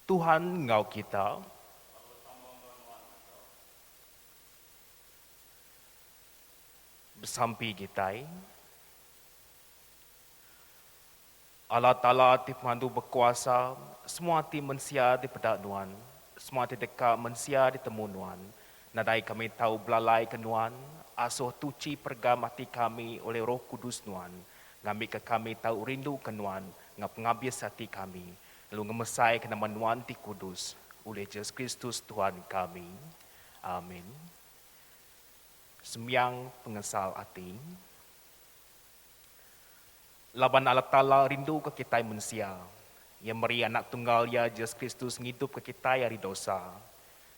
Tuhan ngau kita, bersampi kita, Allah Ta'ala ti pemandu berkuasa, semua ti manusia di pedak Nuan, semua ti dekat manusia di temu Nuan. Nadai kami tahu belalai ke Nuan, asuh tuci pergam hati kami oleh Roh Kudus Nuan. Ngambil ke kami tahu rindu ke Nuan, ngap ngabis hati kami. Lalu ngemesai ke nama Nuan ti Kudus, oleh Yesus Kristus Tuhan kami. Amin. Sembiang pengesal hati. Laban Allah Ta'ala rindu ke kita manusia. Yang beri anak tunggal ya Yesus Kristus ngidup ke kita dari dosa.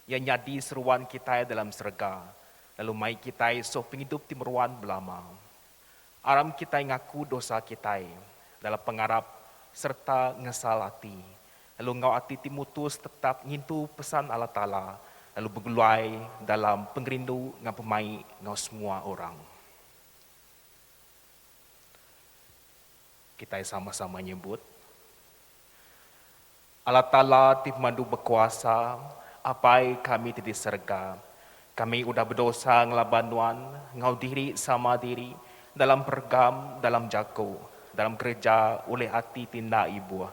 Yang nyadi seruan kita dalam serga. Lalu mai kita so penghidup timeruan belama. Aram kita ngaku dosa kita dalam pengarap serta ngesal hati. Lalu ngau hati timutus tetap ngintu pesan Allah Ta'ala. Lalu bergulai dalam pengerindu ngau pemai ngau semua orang. Kita sama-sama nyebut. Allah Ta'ala ti pemandu berkuasa, apai kami ti diserga. Kami udah berdosa ngelaban Tuhan, ngau diri sama diri, dalam pergam, dalam jago, dalam kerja, oleh hati tindak ibu,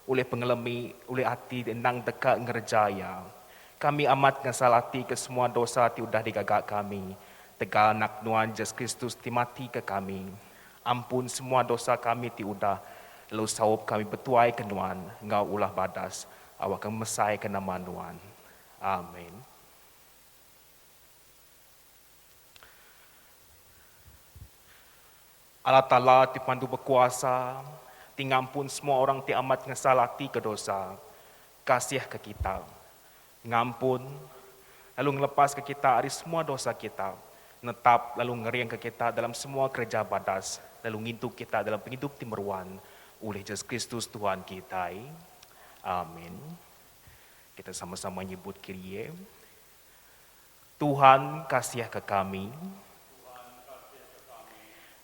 oleh pengelemi, oleh hati nang dekat ngerjaya. Kami amat ngesal hati ke semua dosa ti udah digagak kami. Tegal anak Tuhan Yesus Kristus ti mati ke kami. Ampun semua dosa kami ti udah, lalu sawab kami bertuai ke Tuhan, ngau ulah badas, awak mesai ke nama Tuhan. Amin. Allah Ta'ala ti pandu berkuasa, ti ngampun semua orang ti amat ngesal hati ke dosa, kasih ke kita, ngampun, lalu ngelepas ke kita dari semua dosa kita, netap lalu ngeriang ke kita dalam semua kerja badas, lalu ngintu kita dalam penghidup timeruan oleh Yesus Kristus Tuhan kita. Amin. Kita sama-sama nyebut Kyrie. Tuhan kasih ke kami.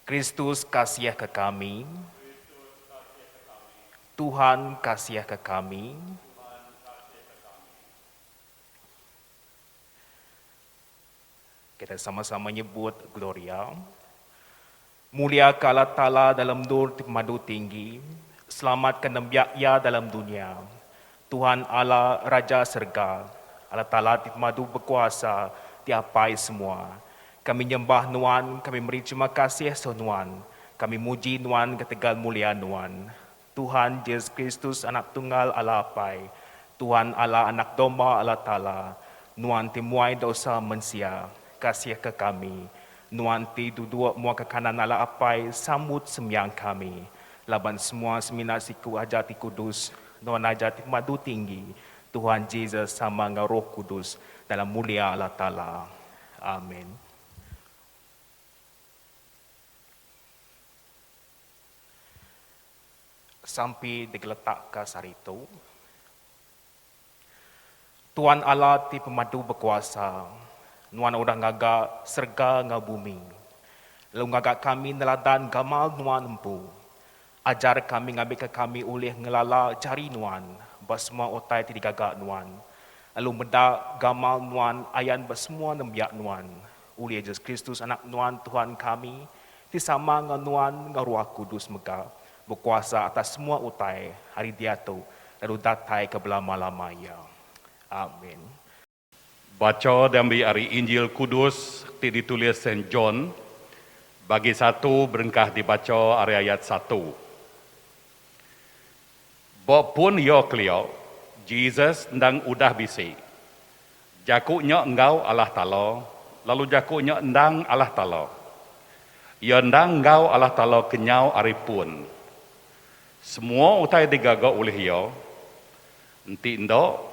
Kristus kasih ke kami. Tuhan kasih ke kami. Kita sama-sama nyebut Gloria. Mulia ke Allah Ta'ala dalam nur madu tinggi, selamatkan nembiak ia dalam dunia. Tuhan Allah Raja Serga, Allah Ta'ala madu berkuasa, tiapai semua. Kami nyembah Nuan, kami beri terima kasih Nuan, kami muji Nuan ketegal mulia Nuan. Tuhan Yesus Kristus anak tunggal Allah Apai, Tuhan Allah anak domba Allah Ta'ala, Nuan timuai dosa manusia, kasih ke kami. Nuan ti duduk mua ke kanan Allah Apai, sambut sembiang kami. Laban semua semina siku hajati kudus, Nuan hajati madu tinggi, Tuhan Yesus sama ngau Roh Kudus, dalam mulia Allah Ta'ala. Amin. Sampai digeletak ke sarito. Tuhan Allah ti pemadu berkuasa, Nuan udah ngagak serga ngau bumi. Lalu ngagak kami neladan gamal Nuan empu. Ajar kami ngambil ke kami oleh ngelala jari Nuan. Basma otai ti digagak Nuan. Lalu medak gamal Nuan ayan basmua nembiak Nuan. Oleh Yesus Kristus anak Nuan Tuhan kami. Ti sama ngau Nuan ngau Ruah Kudus megah. Berkuasa atas semua utai hari dia tu. Lalu datai ke belama-lamanya. Amin. Baca dari hari Injil Kudus ditulis Saint John, bagi 1 berengkah dibaca hari ayat 1. Bopun yo klio, Jesus ndang udah bisi. Jakuknya engkau Allah Ta'ala, lalu jakuknya ndang Allah Ta'ala. Ya ndang engkau Allah Ta'ala kenyau aripun. Semua utai digagak oleh yo, enti ndok,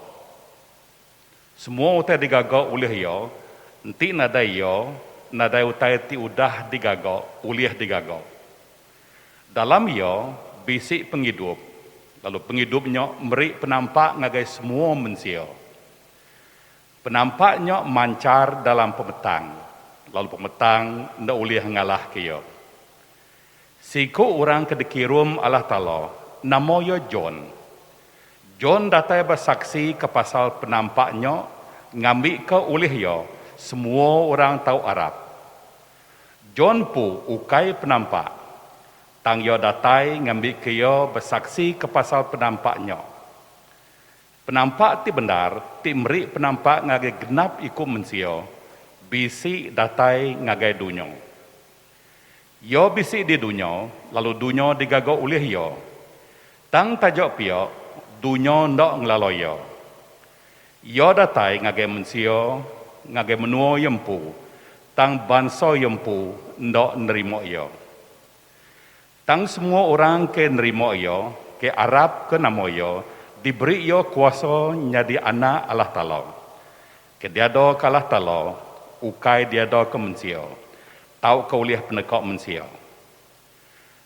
semua utai digagak oleh yo, nanti nadai utai ti udah digagak, oleh digagak. Dalam yo, bisik penghidup, lalu penghidupnya beri penampak ngagai semua manusia. Penampaknya mancar dalam pemetang, lalu pemetang ndak oleh ngalah ke yo. Siku orang kedekirum Allah Ta'ala, nama yo John. John datai bersaksi ke pasal penampaknya ngambil ke oleh yo semua orang tahu Arab. John pu ukai penampak. Tang yo datai ngambil ke yo bersaksi ke pasal penampaknya. Penampak ti benar, ti meri penampak ngagai genap iku mensio, bisi datai ngagai dunyo. Yo bisi di dunyo, lalu dunyo digago oleh yo. Tang tajok pio, dunyo ndok ngelalo yo. Yo datai ngagai mensio, ngagai menuo yempu, tang banso yempu ndok nerimo yo. Tang semua orang ke nerimo yo, ke Arab ke namo yo, diberi yo kuasa nyadi anak Allah Ta'ala. Ke dia do ke Allah Ta'ala, ukai dia do ke mensio, tau ke uliah penekok mensio.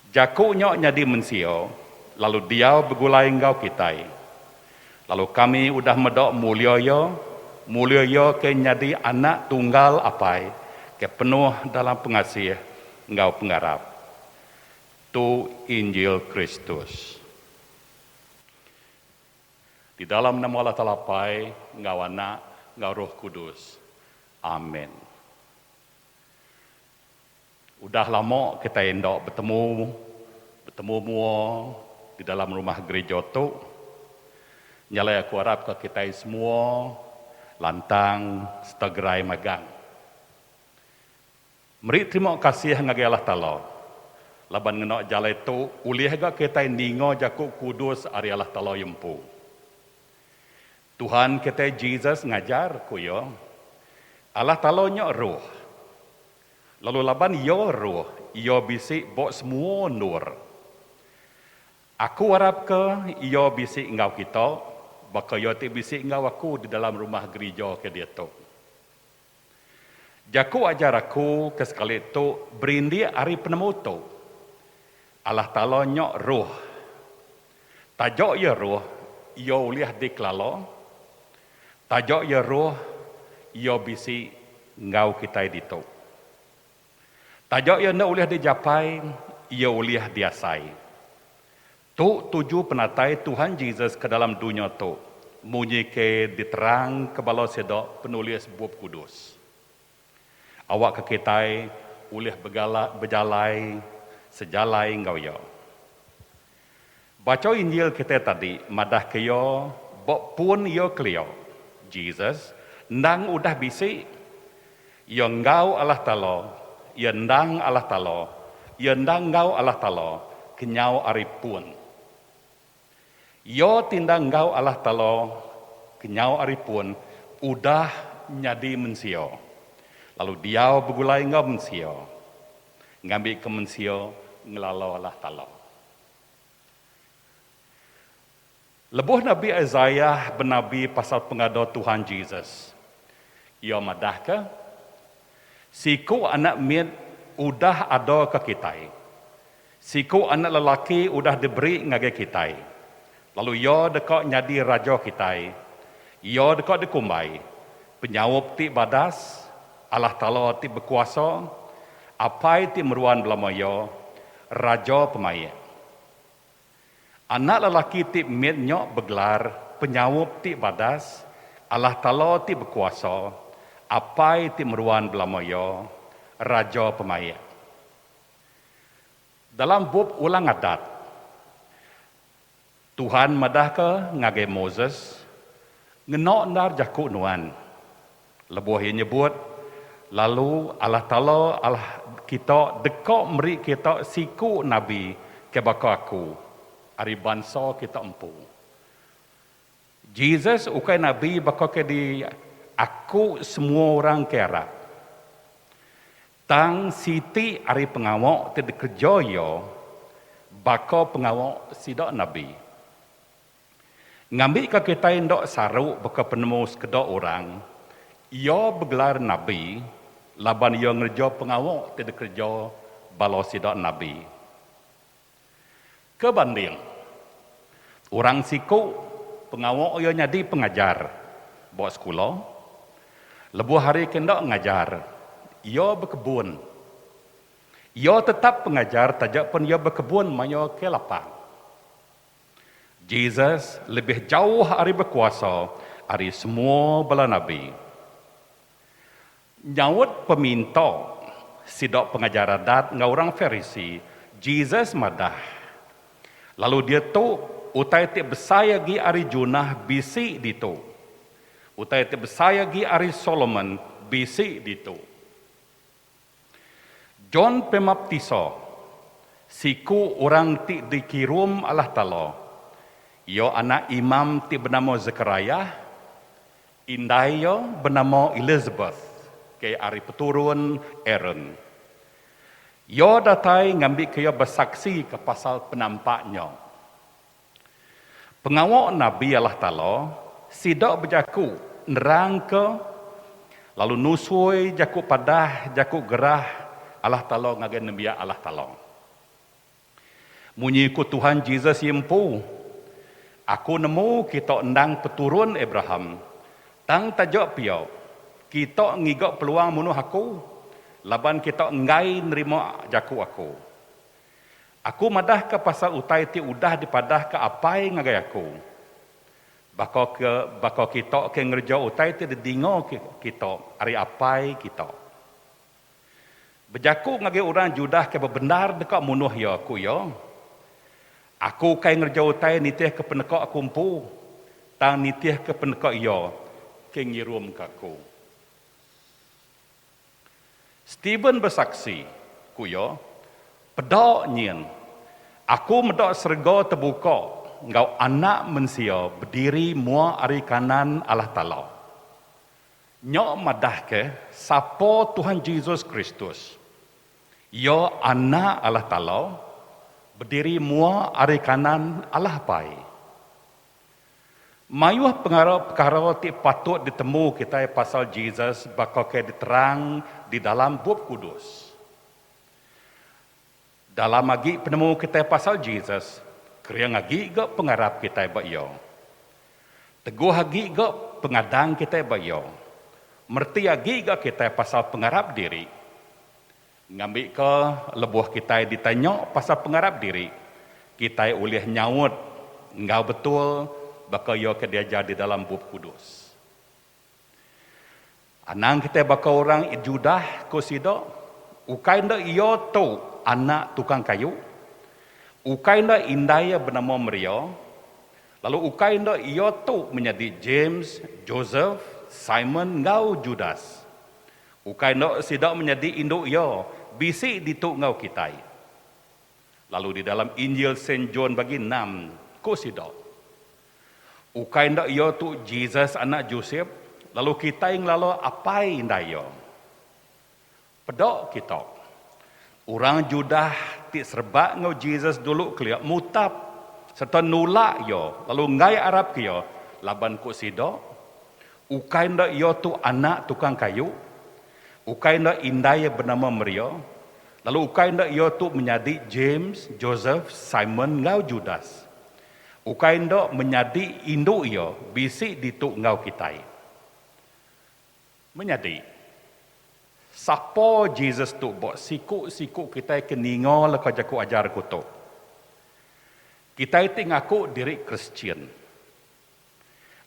Jaku nyok nyadi mensio, lalu dia begulai engkau kitai. Lalu kami udah medok mulia yo ke nyadi anak tunggal apai, ke penuh dalam pengasih engkau penggarap. Tu Injil Kristus. Di dalam nama Allah Ta'ala Pai, engkau anak, engkau Roh Kudus. Amin. Udah lama kita endok bertemu mua di dalam rumah gereja tu. Nyalai aku harap ke kita semua lantang setegerai magang. Meri terima kasih ngagi Allah Ta'ala. Laban ngenok jalai tu ulih ga kita ningo jaku kudus ari Allah Ta'ala yempu. Tuhan kita Jesus ngajar ku yo. Allah Ta'ala nya roh. Lalu laban yo roh, yo bisi bok semua nur. Aku harap ke yo bisi engkau kita, baka yo ti bisi engkau aku di dalam rumah gereja ke dia tu. Jaku ajar aku ke sekali tu berindi hari penemu tu. Allah Ta'ala nyok roh. Tajok ya roh, yo uliah diklalo. Tajok ya roh, yo bisi ngau kita ditu. Tajok ya na uliah dijapai, yo uliah diasai. Tu tuju penatai Tuhan Yesus ke dalam dunia tu. Munyi ke diterang ke balo sedok penulis buku kudus. Awak ke kita uliah berjalai sejalai engkau yo. Baca Injil kita tadi, madah ke yo, bok pun yo kelio. Jesus, ndang udah bisi, yo engkau Allah Ta'ala, yo ndang Allah Ta'ala, yo ndang engkau Allah Ta'ala, kenyau aripun. Yo tindang engkau Allah Ta'ala, kenyau aripun, udah nyadi mensio. Lalu dia begulai engkau mensio. Ngambil ke mensio ngelalo Allah Ta'ala. Lebuh Nabi Isaiah benabi pasal pengado Tuhan Jesus. Ia madah ke? Siku anak mit udah ada ke kita. Siku anak lelaki udah diberi ngage kita. Lalu ia dekak nyadi raja kita. Ia dekak dikumbai. Penyawab ti badas, Allah Ta'ala ti berkuasa, apai ti meruan belamayo, raja pemaya. Anak lelaki ti mitnya bergelar, penyawab ti badas, Allah Ta'ala ti berkuasa, apai ti meruan belamayo, raja pemaya. Dalam bab ulang adat, Tuhan madah ke ngagai Moses, ngenok ndar jakuk nuan. Lebuh yang nyebut, lalu Allah Ta'ala Allah kita dekok meri kita siku Nabi ke baka aku. Ari bangsa kita empu. Jesus ukai Nabi baka ke di aku semua orang ke Arab. Tang siti ari pengawak te kerja yo baka pengawak sidak Nabi. Ngambil ke kita ndok saruk baka penemu sekedok orang. Ia bergelar Nabi, laban ia ngerja pengawak tidak kerja balo sidak Nabi. Kebanding, orang siku pengawak ia nyadi pengajar, buat sekolah. Lebuh hari kendak ngajar, ia berkebun. Ia tetap pengajar, tajak pun ia berkebun, maya ke lapang. Jesus lebih jauh ari berkuasa ari semua bala nabi. Nyawut peminta sidok pengajar adat ngau orang Farisi, Jesus madah. Lalu dia tu utai ti besaya gi ari Junah bisi ditu. Utai ti besaya gi ari Solomon bisi ditu. John Pembaptiso siku orang ti dikirim Allah Ta'ala. Yo anak imam ti bernama Zekaria, indai yo bernama Elizabeth, ke ari peturun Aaron. Yo datai ngambil ke yo bersaksi ke pasal penampaknya. Pengawal Nabi Allah Ta'ala sidak berjaku nerang ke lalu nusui jaku padah jaku gerah Allah Ta'ala ngagen Nabi Allah Ta'ala. Munyi ku Tuhan Jesus yempu. Aku nemu kita endang peturun Abraham. Tang tajak piau. Kita ngigak peluang munuh aku. Laban kita ngai nerima jaku aku. Aku madah ke pasal utai ti udah dipadah ke apai ngagai aku. Bako kita ke ngerja utai ti didingo kita. Ari apai kita. Berjaku ngagai orang Judah ke bebenar dekat munuh ya aku ya. Aku kai ngerjau tai nitih ke penekak kumpu, tang nitih ke penekak ia, ke ngirum kaku. Stephen bersaksi, kuya, pedak nyen, aku medak serga terbuka, ngau anak mensia berdiri mua ari kanan Allah Ta'ala. Nyok madah ke, sapa Tuhan Yesus Kristus, ia anak Allah Ta'ala, berdiri mua ari kanan Allah Pai. Mayuh perkara ti patut ditemu kita pasal Jesus bakal ke diterang di dalam Bab Kudus. Dalam lagi penemu kita pasal Jesus, kriang lagi ke pengarap kita bayo. Teguh lagi ke pengadang kita bayo. Merti lagi ke kita pasal pengarap diri. Ngambil ke lebuh kita ditanya pasal pengarap diri. Kita boleh nyawut. Engkau betul bakal yo ke diajar di dalam Bab Kudus. Anang kita bakal orang Judah kusido. Ukai nda iyo tu anak tukang kayu. Ukai nda indaya bernama Maria. Lalu ukai nda iyo tu menjadi James, Joseph, Simon, ngau Judas. Ukai nda sidak menjadi induk iyo. Bisi dituk ngau kitai. Lalu di dalam Injil Saint John bagi 6 kusidak. Ukai ndak iyo tu Jesus anak Joseph. Lalu kita yang lalu apai ndayo. Pedok kita. Orang Judah ti serba ngau Jesus dulu keliak mutap. Serta nulak yo. Lalu ngai Arab kyo. Laban kusidak. Ukai ndak iyo tu anak tukang kayu. Ukai ndak indai bernama Maria. Lalu ukai ndak ia tu menjadi James, Joseph, Simon ngau Judas. Ukai ndak menjadi induk ia bisi dituk ngau kitai. Menjadi siapa Jesus tu buat siku kita keningo leka jaku ajar kutu. Kita itu ngaku diri Kristian.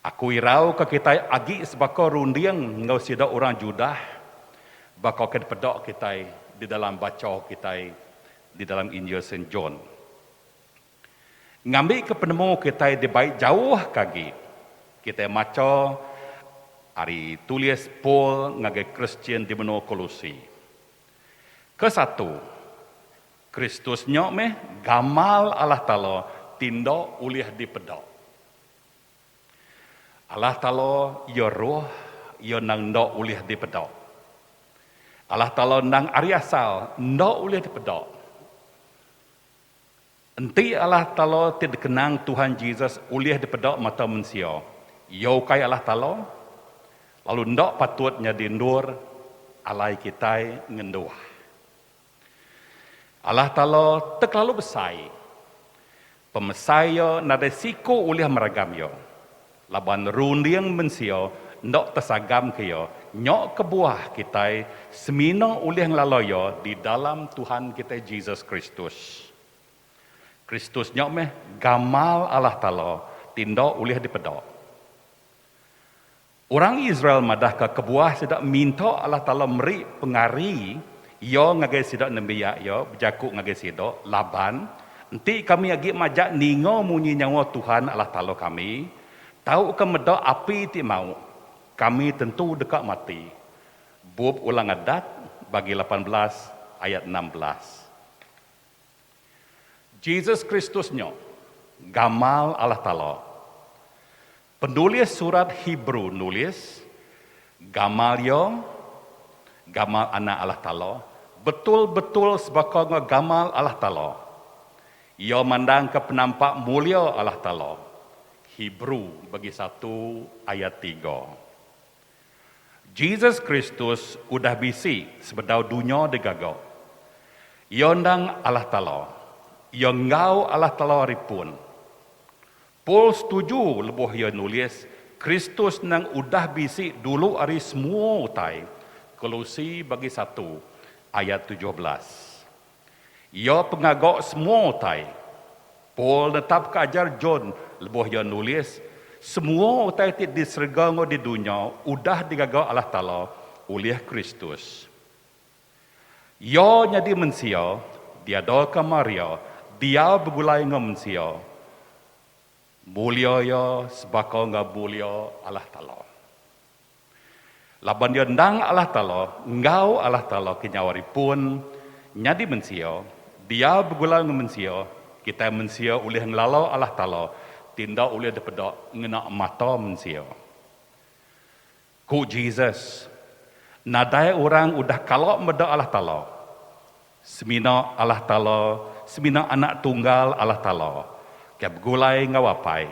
Aku irau ke kita agi sebaka rundiang ngau sida orang Judah. Bakal ke pedok kita di dalam baca kita di dalam Injil Saint John. Ngambil ke penemu kita di baik jauh kaki. Kita maca hari tulis Paul ngagai Kristian di benua Kolosi. Kesatu, Kristus nyok meh gamal Allah Ta'ala tindak uliah di pedok. Allah Ta'ala ya roh ya nang ndak uliah di pedok. Allah Ta'ala nang ari asal, ndak boleh dipedok. Enti Allah Ta'ala tidak kenang Tuhan Yesus boleh dipedok mata manusia. Yo kai Allah Ta'ala, lalu ndak patut nyadi nur alai kita ngenduah. Allah Ta'ala terlalu besar. Pemesaya nada siku boleh meragam yo. Laban rundiang manusia, ndak tersagam ke yo. Nyok kebuah kita semino oleh ngelaloyo di dalam Tuhan kita Jesus Kristus. Kristus nyok meh gamal Allah Ta'ala tindok ulih dipedok. Orang Israel madah ke kebuah sedak minta Allah Ta'ala meri pengari yo ngagai sidak nembiak yo berjakuk ngagai sidak Laban. Nanti kami agi majak ningo munyi nyawa Tuhan Allah Ta'ala kami. Tahu ke medok api ti mau. Kami tentu dekat mati. Bub ulang adat bagi 18 ayat 16. Yesus Kristusnya gamal Allah Ta'ala. Penulis surat Hebrew nulis gamal anak Allah Ta'ala betul-betul sebagai gamal Allah Ta'ala. Ia mandang ke penampak mulia Allah Ta'ala. Hebrew bagi 1 ayat 3. Yesus Kristus udah bisi sebedau dunia digagak. Ia ndang Allah Ta'ala. Ia ngau Allah Ta'ala ripun. Paul setuju lebuh ia nulis Kristus nang udah bisi dulu hari semua utai. Kolosi bagi 1 ayat 17. Ia pengagak semua utai. Paul tetap keajar John lebuh ia nulis semua utai ti diserga di dunia udah digagak Allah Ta'ala oleh Kristus. Ia jadi mensia dia doa ke Maria dia bergulai dengan manusia. Mulia ya sebakau ngah mulia Allah Ta'ala. Laban dia ndang Allah Ta'ala, ngau Allah Ta'ala kenyawaripun, nyadi manusia, dia bergulai dengan manusia, kita manusia oleh ngelalau Allah Ta'ala, tindak oleh dapat ngena mata manusia. Ku Jesus, nadai orang udah kalau meda Allah Ta'ala, semina Allah Ta'ala, semina anak tunggal Allah Ta'ala. Ke bergulai ngawapai.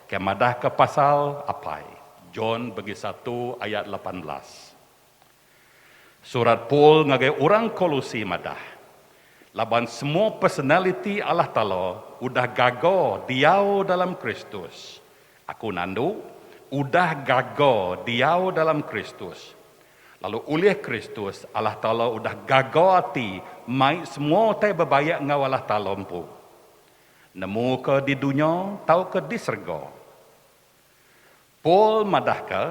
Ke madah ke pasal apai. John bagi 1 ayat 18. Surat Paul ngagai orang Kolosi madah. Laban semua personality Allah Ta'ala udah gagal diau dalam Kristus. Aku nandu udah gagal diau dalam Kristus. Lalu oleh Kristus, Allah Ta'ala udah gagal hati, mai semua tai berbayak ngau Allah Ta'ala empu. Nemu ke di dunia, tahu ke di serga. Paul madah ke,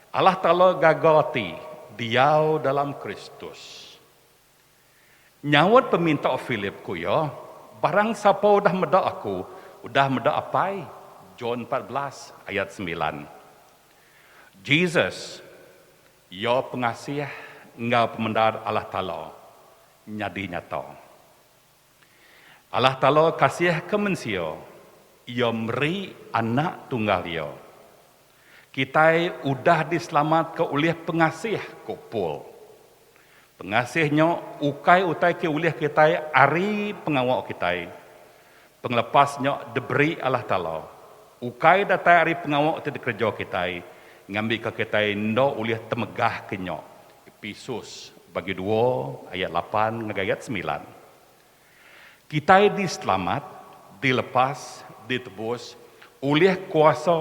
Allah Ta'ala gagal hati, diau dalam Kristus. Nyawat peminta Philip ku ya, barang siapa udah medak aku, udah medak apai? John 14 ayat 9. Jesus, ya pengasih engkau pemendar Allah Ta'ala nyadi nyata. Allah Ta'ala kasih ke manusia, ia meri anak tunggal ia. Kita udah diselamat ke oleh pengasih kopul. Pengasihnya utai ke oleh kita ari pengawak kita. Penglepasnya diberi Allah Ta'ala. Ukai datai ari pengawak itu dikerja kita. Ngambil ke kita ndo oleh temegah kenyok. Efesus bagi 2 ayat 8 ayat 9. Kita diselamat, dilepas, ditebus oleh kuasa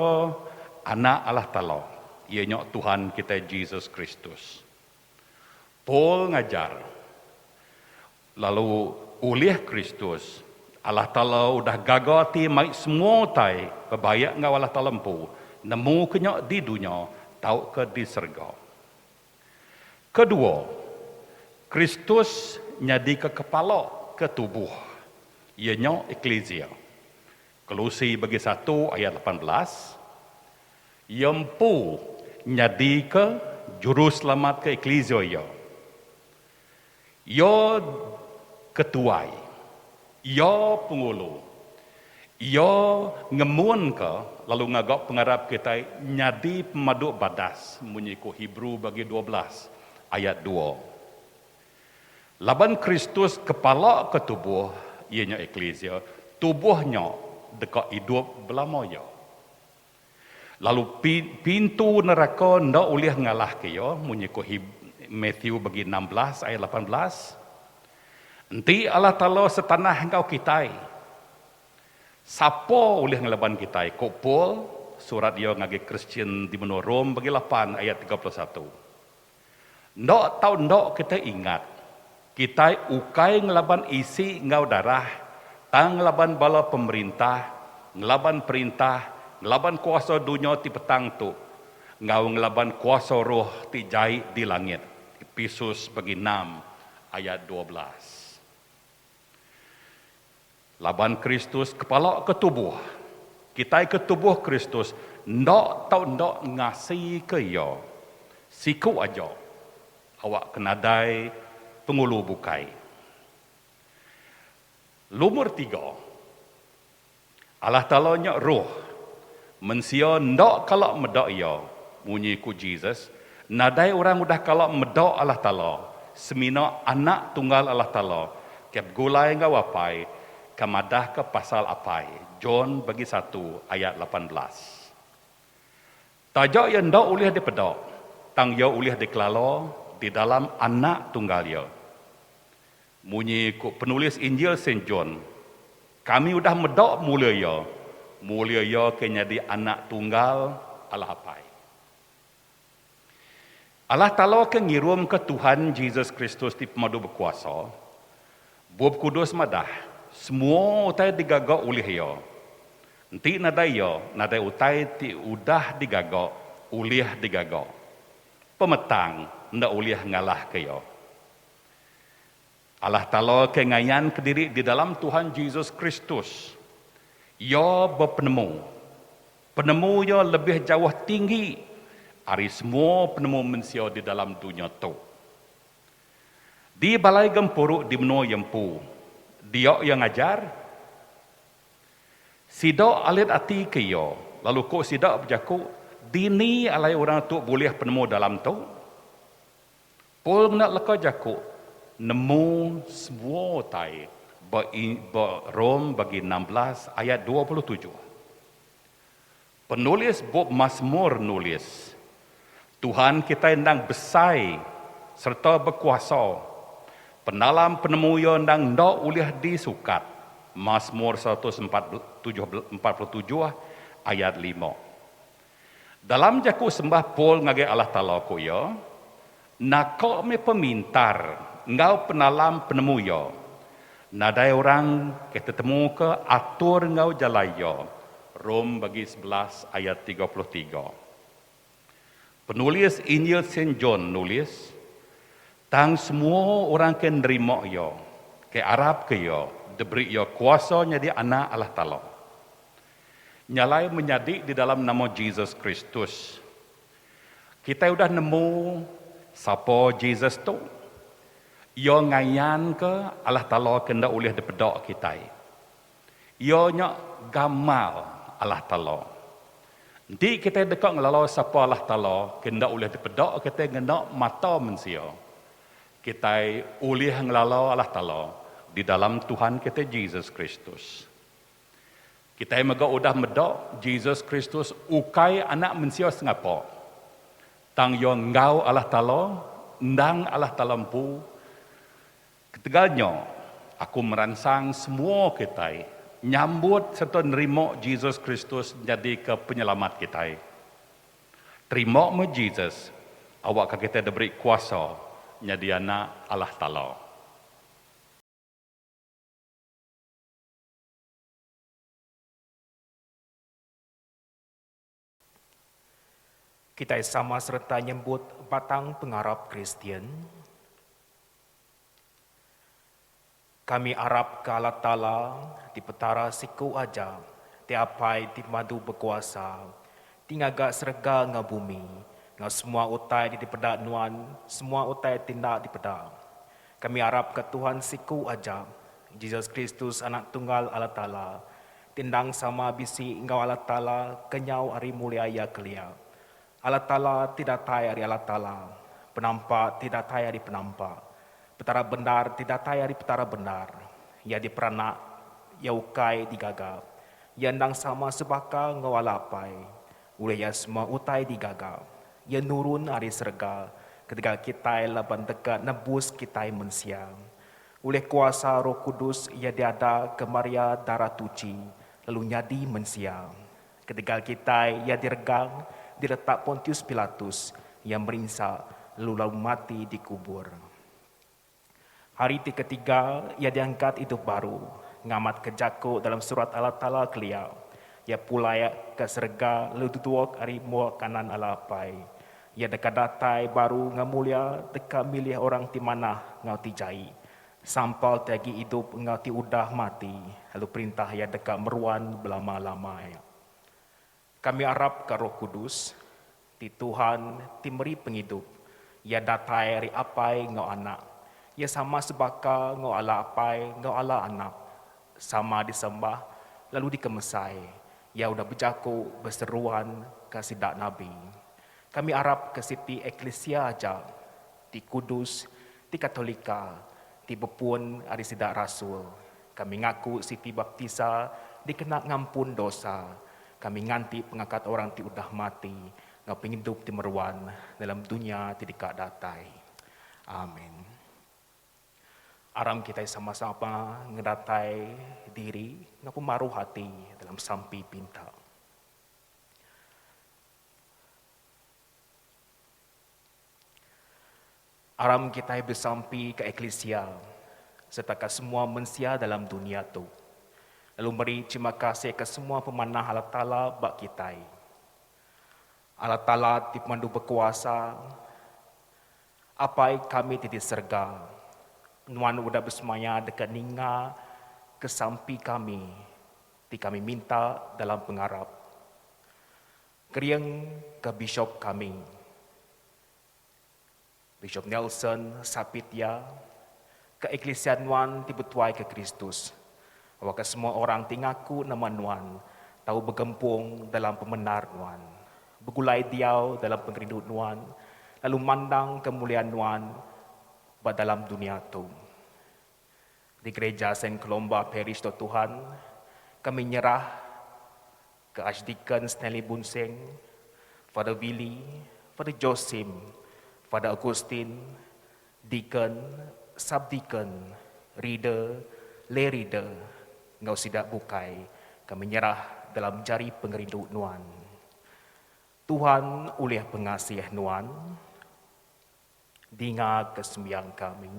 anak Allah Ta'ala. Ianya Tuhan kita Yesus Kristus. Paul ngajar. Lalu oleh Kristus Allah Ta'ala udah gagal ti mai semua tai kebayak ngau Allah Ta'ala empu. Nemu kenyok di dunia, tahu ke di serga. Kedua, Kristus nyadi ke kepala, ke tubuh. Ianya eklesia. Kolosi bagi 1 ayat 18. Yempu nyadi ke juru selamat ke eklesia ia. Ia ketuai. Ia pengulu. Ia ngemun ke lalu ngagak pengarap kita nyadi pemaduk badas menyiku Hebrew bagi 12 ayat 2. Laban Kristus kepala ke tubuh ianya eklesia, tubuhnya dekat hidup belamanya. Lalu pintu neraka ndak boleh ngalah ke ya menyiku Matthew bagi 16 ayat 18. Nanti Allah Ta'ala setanah engkau kita. Siapa oleh ngelaban kita? Kopol surat dia ngagi Kristian di menurut Rom bagi 8 ayat 31. Ndak tahu ndak kita ingat. Kita ukai ngelaban isi ngau darah tang ngelaban bala pemerintah, ngelaban perintah, ngelaban kuasa dunia ti petang tu, ngau ngelaban kuasa roh ti jai di langit. Efesus bagi 6 ayat 12. Laban Kristus kepala ke tubuh. Kita ke tubuh Kristus, ndak tau ndak ngasi ke yo. Siku aja. Awak kenadai pengulu bukai. Lumur 3. Allah Ta'ala nya roh. Mensia ndak kalau medak yo. Munyi ku Jesus. Nadai orang udah kalau medak Allah Ta'ala. Semina anak tunggal Allah Ta'ala. Kep gulai ngawapai. Kamadah ke pasal apai. John bagi 1 ayat 18. Tajak yang ndak ulih dipedak. Tang yo ulih dikelalo di dalam anak tunggal yo. Munyi ku penulis Injil Saint John. Kami udah medak mulia yo. Mulia yo kenya di anak tunggal Allah apai. Allah Ta'ala ke ngirum ke Tuhan Yesus Kristus di pemadu berkuasa. Bub kudus madah. Semua utai digagak oleh yo. Nanti nadai yo. Nadai utai ti udah digagak. Ulih digagak. Pemetang. Ndak ulih ngalah ke yo. Allah Ta'ala ke ngayan ke diri di dalam Tuhan Yesus Kristus. Yo berpenemu. Penemu yo lebih jauh tinggi. Hari semua penemu manusia di dalam dunia tu. Di balai gempuruk di menua yempu. Dia yang ajar. Sidak alit hati ke yo. Lalu kok sidak berjaku. Dini alai orang tu boleh penemu dalam tu. Pul nak leka jaku. Nemu semua tai. Rom bagi 16 ayat 27. Penulis Bob Mazmur nulis. Tuhan kita endang besai serta berkuasa. Penalam penemu yang endang ndak ulih disukat. Mazmur 147 ayat 5. Dalam jaku sembah Paul ngagai Allah Ta'ala ko ya. Nakok me pemintar ngau penalam penemu ya. Nadai orang kita temu ke atur ngau jalaya. Rom bagi 11 ayat 33. Penulis Injil Saint John nulis, tang semua orang ke nerima yo, ke Arab ke yo, diberi yo kuasa jadi anak Allah Ta'ala. Nyalai menjadi di dalam nama Jesus Kristus. Kita udah nemu siapa Jesus tu. Yo ngayan ke Allah Ta'ala kena oleh dipedak kita. Yo nyak gamal Allah Ta'ala. Nanti kita dekat ngelalau siapa Allah Ta'ala, kena oleh dipedak, kita kena mata manusia. Kita oleh ngelalau Allah Ta'ala di dalam Tuhan kita Yesus Kristus. Kita mega udah medak Yesus Kristus ukai anak manusia sengapa. Tang yo ngau Allah Ta'ala, ndang Allah Ta'ala mpu. Ketiganya, aku meransang semua kita nyambut serta nerima Jesus Kristus jadi ke penyelamat kita. Terima mu Jesus, awak kita diberi kuasa jadi anak Allah Ta'ala. Kita sama serta nyebut batang pengarap Kristian. Kami harap ke Allah Ta'ala di petara siku aja, tiapai di madu berkuasa, tingagak serga nga bumi, nga semua utai di pedak nuan, semua utai tindak di pedak. Kami harap ke Tuhan siku aja, Yesus Kristus anak tunggal Allah Ta'ala, tindang sama bisi engkau Allah Ta'ala, kenyau hari mulia ya kelia. Allah Ta'ala tidak tayar di Allah Ta'ala, penampak tidak tayar di penampak. Petara benar tidak tayar di petara benar. Ya di peranak, ya ukai digagap. Ya ndang sama sebaka ngawalapai. Ule ya semua utai digagap. Ya nurun hari serga. Ketika kita laban dekat nebus kita mensiang. Ule kuasa Roh Kudus ya diada ke Maria darah tuci. Lalu nyadi mensiang. Ketika kita ya diregang, diletak Pontius Pilatus yang merinsa lalu mati dikubur. Hari ketiga ia diangkat hidup baru. ngamat kejaku dalam surat Allah Ta'ala kelia. Ya pulai ke serga leduduak ari mua kanan Allah pai. Ya dekat datai baru ngamulia dekat milih orang ti mana ngau ti jai. Sampal tagi hidup ngau ti udah mati. Lalu perintah ya dekat meruan belama-lama ya. Kami harap ke Roh Kudus, ti Tuhan ti meri penghidup. Ya datai ari apai ngau anak. Ya sama sebaka ngau ala apai ngau ala anak. Sama disembah lalu dikemesai. Ya udah berjaku berseruan ke sidak Nabi. Kami harap ke Siti Eklesia aja, di Kudus, di Katolika, di Bepun ada sidak Rasul. Kami ngaku Siti Baptisa dikena ngampun dosa. Kami nganti pengangkat orang ti udah mati, ngau penghidup ti meruan dalam dunia ti dekat datai. Amin. Aram kita sama-sama ngedatai diri, ngapu maruh hati dalam sampi pinta. Aram kita bersampi ke eklesia, serta ke semua manusia dalam dunia tu. Lalu beri terima kasih ke semua pemanah Allah Ta'ala bak kita. Allah Ta'ala dipemandu berkuasa, apa kami tidak serga. Nuan udah bersemaya dekat ninga kesampi kami, ti kami minta dalam pengharap. Keriang ke Bishop kami, Bishop Nelson Sapitya, ke Eklesia Nuan ti betuai ke Kristus. Awak semua orang ti ngaku nama Nuan, tahu bergempung dalam pembenar Nuan. Begulai diau dalam pengerindu Nuan, lalu mandang kemuliaan Nuan dalam dunia tu. Di gereja Saint Columba Parish tu Tuhan, kami nyerah ke Archdeacon Stanley Bunseng, Father Willie, Father Josim, Father Augustine, Deacon, Subdeacon, Reader, Lay Reader, ngau sidak bukai, kami nyerah dalam jari pengerindu Nuan. Tuhan uliah pengasih Nuan, dengar kesembiang kami,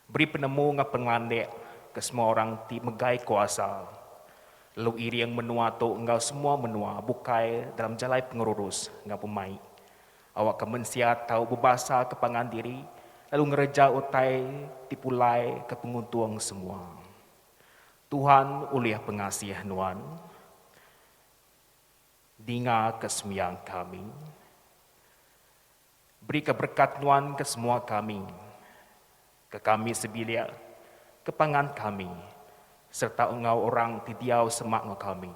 beri penemu ngah pengandek ke semua orang ti megai kuasa, lalu iri yang menua tu engkau semua menua bukai dalam jalai pengurus ngah pemai. Awak kemensia tahu berbahasa kepangan diri, lalu ngereja utai tipulai ke penguntung semua. Tuhan uliah pengasih Nuan, dengar kesembiang kami, beri keberkat Nuan ke semua kami, ke kami sebilia, ke pangan kami, serta engau orang tidiau semak ngau kami.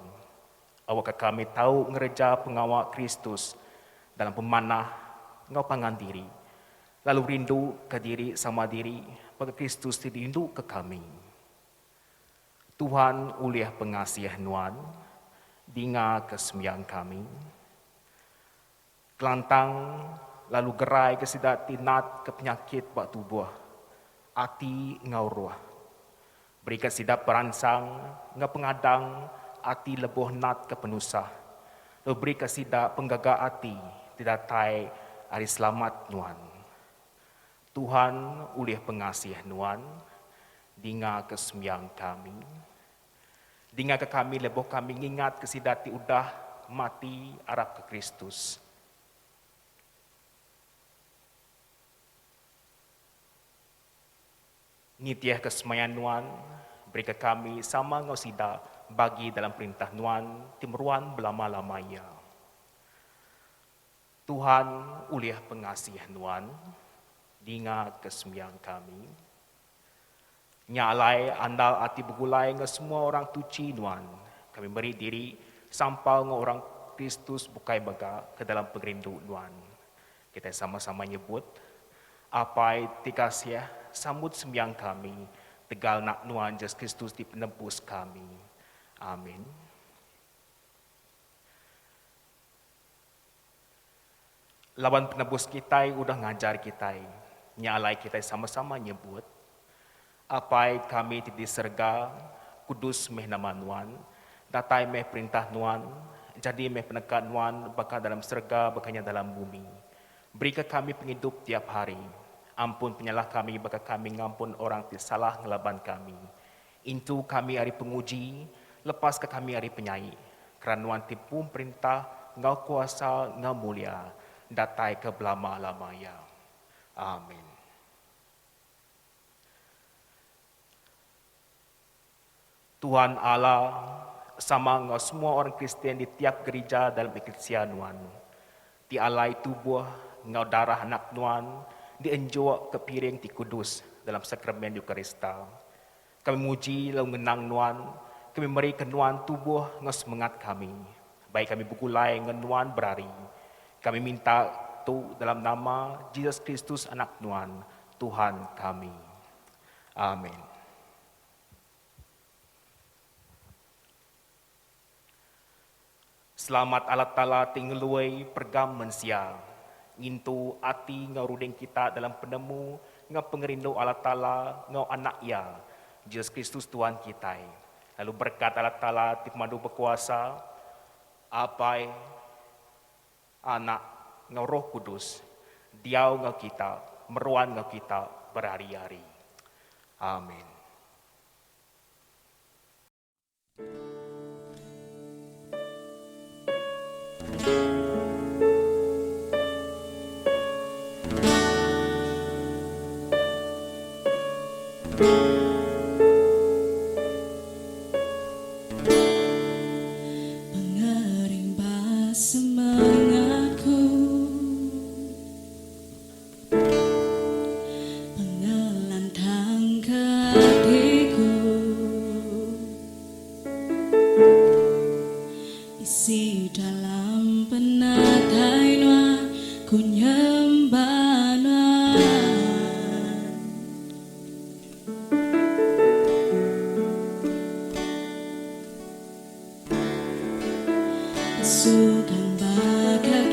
Awak ke kami tahu ngereja pengawal Kristus dalam pemanah ngau pangan diri, lalu rindu ke diri sama diri, bagi Kristus rindu ke kami. Tuhan uliah pengasih Nuan, dengar kesembiang kami, kelantang lalu gerai kesidat tinat ke penyakit bak tubuh, ati ngau ruah. Beri kesidat peransang ngau pengadang, ati lebuh nat ke penusah. Lalu beri kesidat penggagak ati, tidak tai hari selamat Nuan. Tuhan uliah pengasih Nuan, dengar kesembiang kami. Dengar ke kami lebuh kami ingat kesidati udah mati arab ke Kristus. Nitiah kesemayan Nuan, beri ke kami sama ngau sida bagi dalam perintah Nuan timruan belama-lamanya. Tuhan uliah pengasih Nuan, dengar kesembiang kami. Nyalai andal ati begulai ngau semua orang tuci Nuan, kami beri diri sampal ngau orang Kristus bukai baga ke dalam pengerindu Nuan. Kita sama-sama nyebut, apai tikasih sambut sembiang kami, tegal nak Nuan Yesus Kristus di penebus kami. Amin. Lawan penebus kita udah ngajar kita, nyalai kita sama-sama nyebut, apai kami tidak serga, kudus meh nama Nuan, datai meh perintah Nuan, jadi meh penekat Nuan, bakal dalam serga, bakalnya dalam bumi. Berikan kami penghidup tiap hari, ampun penyalah kami, bakal kami ngampun orang yang salah ngelaban kami. Intu kami hari penguji, lepas ke kami hari penyanyi. Kerana Nuan tipu perintah, ngau kuasa, ngau mulia, datai ke belama-lamanya. Amin. Tuhan Allah, sama ngau semua orang Kristian di tiap gereja dalam eklesia Nuan. Di alai tubuh, ngau darah anak Nuan, dienjua ke piring ti kudus dalam sakramen Eukarista. Kami muji lalu ngenang Nuan, kami memberikan Nuan tubuh ngau semangat kami. Baik kami begulai dengan Nuan berari. Kami minta tu dalam nama Yesus Kristus anak Nuan, Tuhan kami. Amin. Selamat Allah Ta'ala tinggalui pergam mensia. Ngintu ati ngau rudeng kita dalam penemu, ngau pengerindu Allah Ta'ala, ngau anak ia, Yesus Kristus Tuhan kita. Lalu berkat Allah Ta'ala tipmadu berkuasa, apai, anak, ngau roh kudus, diau ngau kita, meruan ngau kita berhari-hari. Amin. Pengerimba semangatku, pengelantang ke hatiku, isi dalam penatai Nuan, ku nyembah Nuan. Sukan bakal